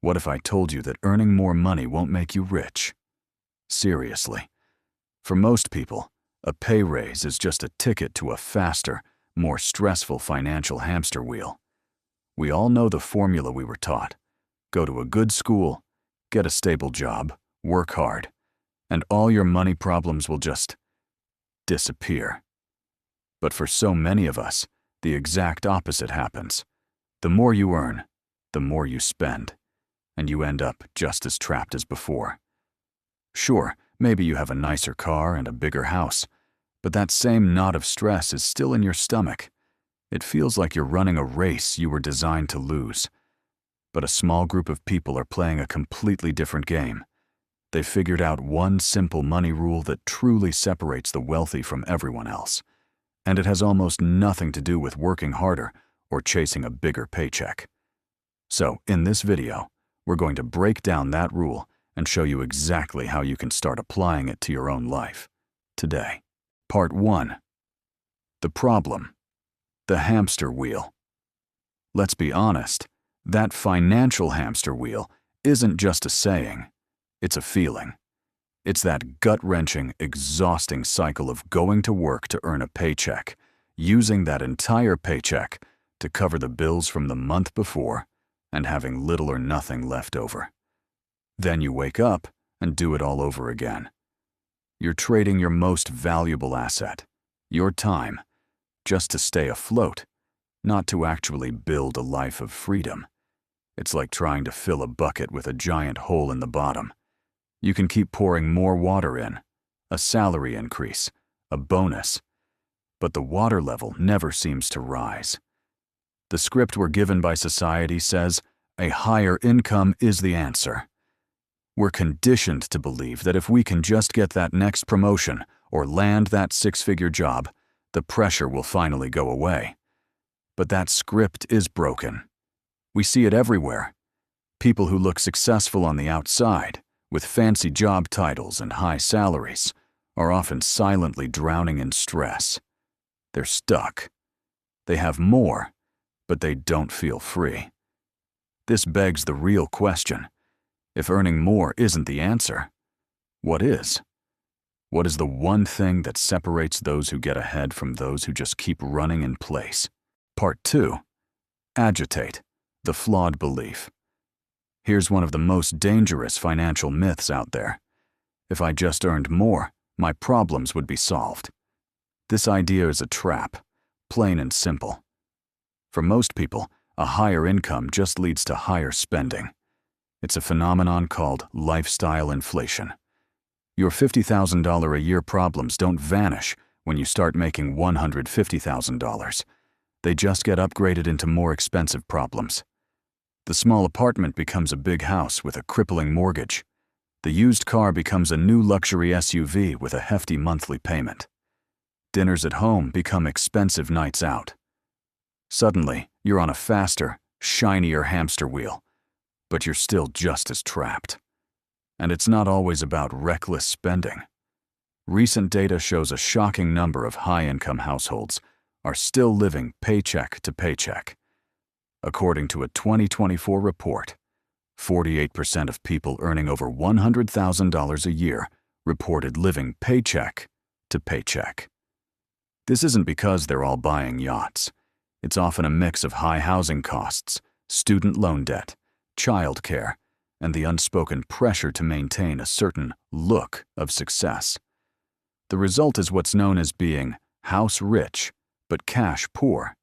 What if I told you that earning more money won't make you rich? Seriously. For most people, a pay raise is just a ticket to a faster, more stressful financial hamster wheel. We all know the formula we were taught. Go to a good school, get a stable job, work hard, and all your money problems will just disappear. But for so many of us, the exact opposite happens. The more you earn, the more you spend, and you end up just as trapped as before. Sure, maybe you have a nicer car and a bigger house, but that same knot of stress is still in your stomach. It feels like you're running a race you were designed to lose. But a small group of people are playing a completely different game. They've figured out one simple money rule that truly separates the wealthy from everyone else. And it has almost nothing to do with working harder or chasing a bigger paycheck. So, in this video, we're going to break down that rule and show you exactly how you can start applying it to your own life today. Part 1. The problem. The hamster wheel. Let's be honest, that financial hamster wheel isn't just a saying, it's a feeling. It's that gut-wrenching, exhausting cycle of going to work to earn a paycheck, using that entire paycheck to cover the bills from the month before, and having little or nothing left over. Then you wake up and do it all over again. You're trading your most valuable asset, your time, just to stay afloat, not to actually build a life of freedom. It's like trying to fill a bucket with a giant hole in the bottom. You can keep pouring more water in, a salary increase, a bonus, but the water level never seems to rise. The script we're given by society says a higher income is the answer. We're conditioned to believe that if we can just get that next promotion or land that six-figure job, the pressure will finally go away. But that script is broken. We see it everywhere. People who look successful on the outside, with fancy job titles and high salaries, are often silently drowning in stress. They're stuck. They have more, but they don't feel free. This begs the real question. If earning more isn't the answer, what is? What is the one thing that separates those who get ahead from those who just keep running in place? Part 2. Agitate, the flawed belief. Here's one of the most dangerous financial myths out there. If I just earned more, my problems would be solved. This idea is a trap, plain and simple. For most people, a higher income just leads to higher spending. It's a phenomenon called lifestyle inflation. Your $50,000 a year problems don't vanish when you start making $150,000. They just get upgraded into more expensive problems. The small apartment becomes a big house with a crippling mortgage. The used car becomes a new luxury SUV with a hefty monthly payment. Dinners at home become expensive nights out. Suddenly, you're on a faster, shinier hamster wheel, but you're still just as trapped. And it's not always about reckless spending. Recent data shows a shocking number of high-income households are still living paycheck to paycheck. According to a 2024 report, 48% of people earning over $100,000 a year reported living paycheck to paycheck. This isn't because they're all buying yachts. It's often a mix of high housing costs, student loan debt, childcare, and the unspoken pressure to maintain a certain look of success. The result is what's known as being house rich, but cash poor.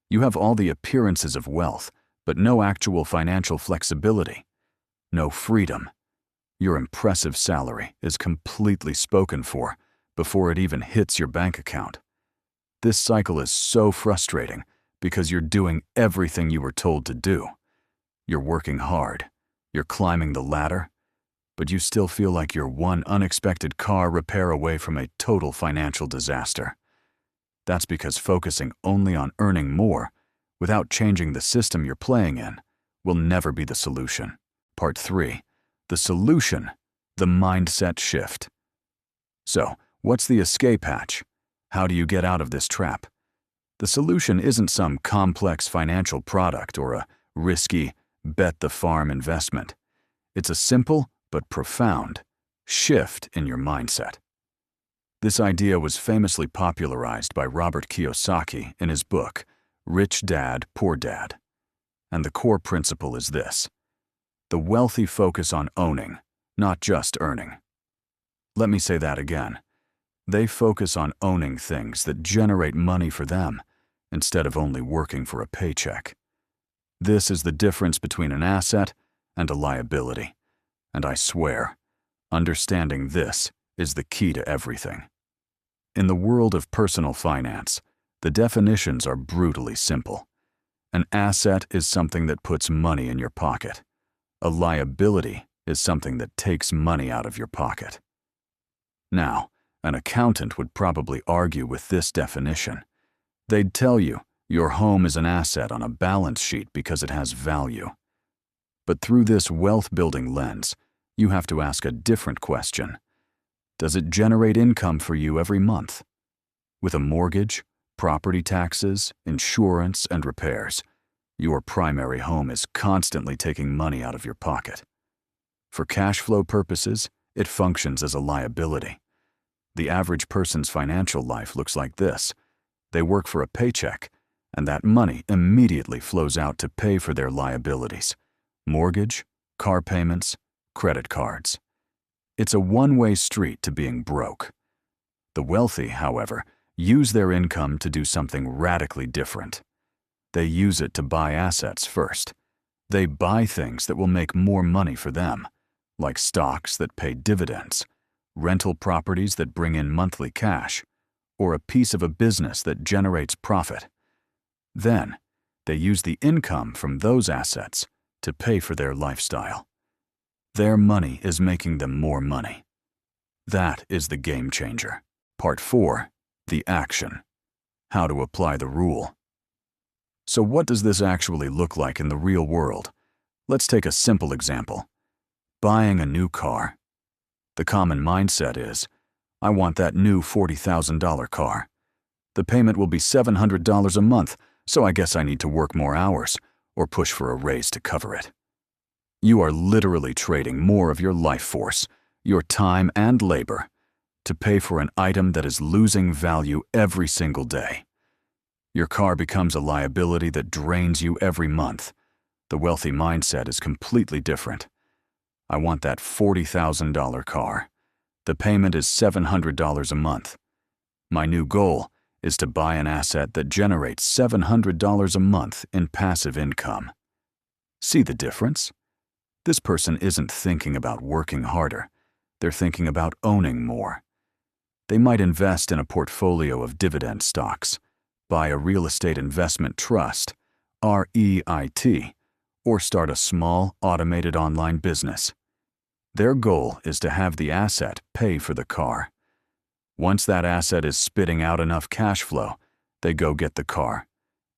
You have all the appearances of wealth, but no actual financial flexibility, no freedom. Your impressive salary is completely spoken for before it even hits your bank account. This cycle is so frustrating because you're doing everything you were told to do. You're working hard, you're climbing the ladder, but you still feel like you're one unexpected car repair away from a total financial disaster. That's because focusing only on earning more, without changing the system you're playing in, will never be the solution. Part 3. The solution, the mindset shift. So, what's the escape hatch? How do you get out of this trap? The solution isn't some complex financial product or a risky, bet the farm investment. It's a simple but profound shift in your mindset. This idea was famously popularized by Robert Kiyosaki in his book, Rich Dad, Poor Dad. And the core principle is this: the wealthy focus on owning, not just earning. Let me say that again. They focus on owning things that generate money for them instead of only working for a paycheck. This is the difference between an asset and a liability. And I swear, understanding this is the key to everything. In the world of personal finance, the definitions are brutally simple. An asset is something that puts money in your pocket. A liability is something that takes money out of your pocket. Now, an accountant would probably argue with this definition. They'd tell you your home is an asset on a balance sheet because it has value. But through this wealth-building lens, you have to ask a different question. Does it generate income for you every month? With a mortgage, property taxes, insurance, and repairs, your primary home is constantly taking money out of your pocket. For cash flow purposes, it functions as a liability. The average person's financial life looks like this. They work for a paycheck, and that money immediately flows out to pay for their liabilities: mortgage, car payments, credit cards. It's a one-way street to being broke. The wealthy, however, use their income to do something radically different. They use it to buy assets first. They buy things that will make more money for them, like stocks that pay dividends, rental properties that bring in monthly cash, or a piece of a business that generates profit. Then, they use the income from those assets to pay for their lifestyle. Their money is making them more money. That is the game changer. Part 4. The action. How to apply the rule. So what does this actually look like in the real world? Let's take a simple example. Buying a new car. The common mindset is, I want that new $40,000 car. The payment will be $700 a month, so I guess I need to work more hours or push for a raise to cover it. You are literally trading more of your life force, your time and labor, to pay for an item that is losing value every single day. Your car becomes a liability that drains you every month. The wealthy mindset is completely different. I want that $40,000 car. The payment is $700 a month. My new goal is to buy an asset that generates $700 a month in passive income. See the difference? This person isn't thinking about working harder. They're thinking about owning more. They might invest in a portfolio of dividend stocks, buy a real estate investment trust, REIT, or start a small, automated online business. Their goal is to have the asset pay for the car. Once that asset is spitting out enough cash flow, they go get the car,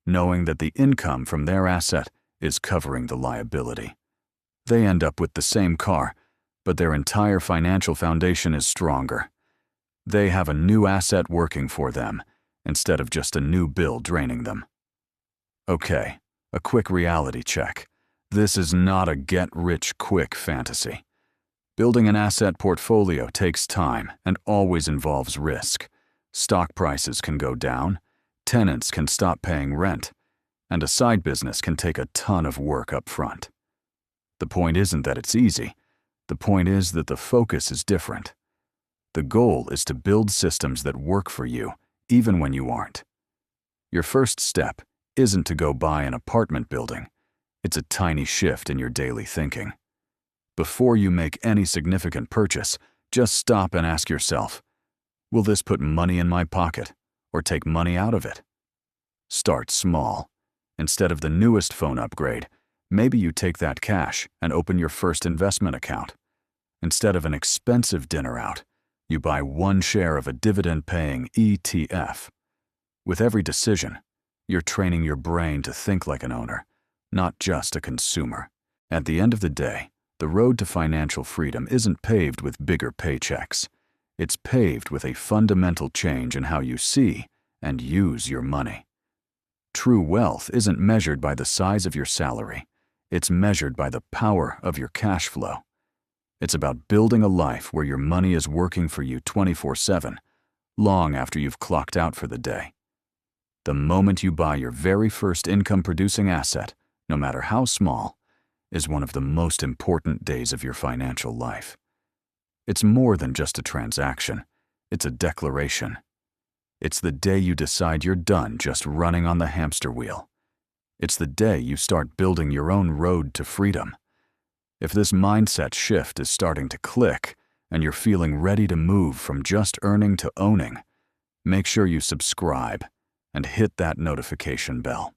knowing that the income from their asset is covering the liability. They end up with the same car, but their entire financial foundation is stronger. They have a new asset working for them, instead of just a new bill draining them. Okay, a quick reality check. This is not a get-rich-quick fantasy. Building an asset portfolio takes time and always involves risk. Stock prices can go down, tenants can stop paying rent, and a side business can take a ton of work up front. The point isn't that it's easy. The point is that the focus is different. The goal is to build systems that work for you, even when you aren't. Your first step isn't to go buy an apartment building. It's a tiny shift in your daily thinking. Before you make any significant purchase, just stop and ask yourself, will this put money in my pocket or take money out of it? Start small. Instead of the newest phone upgrade, maybe you take that cash and open your first investment account. Instead of an expensive dinner out, you buy one share of a dividend-paying ETF. With every decision, you're training your brain to think like an owner, not just a consumer. At the end of the day, the road to financial freedom isn't paved with bigger paychecks. It's paved with a fundamental change in how you see and use your money. True wealth isn't measured by the size of your salary. It's measured by the power of your cash flow. It's about building a life where your money is working for you 24/7, long after you've clocked out for the day. The moment you buy your very first income-producing asset, no matter how small, is one of the most important days of your financial life. It's more than just a transaction. It's a declaration. It's the day you decide you're done just running on the hamster wheel. It's the day you start building your own road to freedom. If this mindset shift is starting to click and you're feeling ready to move from just earning to owning, make sure you subscribe and hit that notification bell.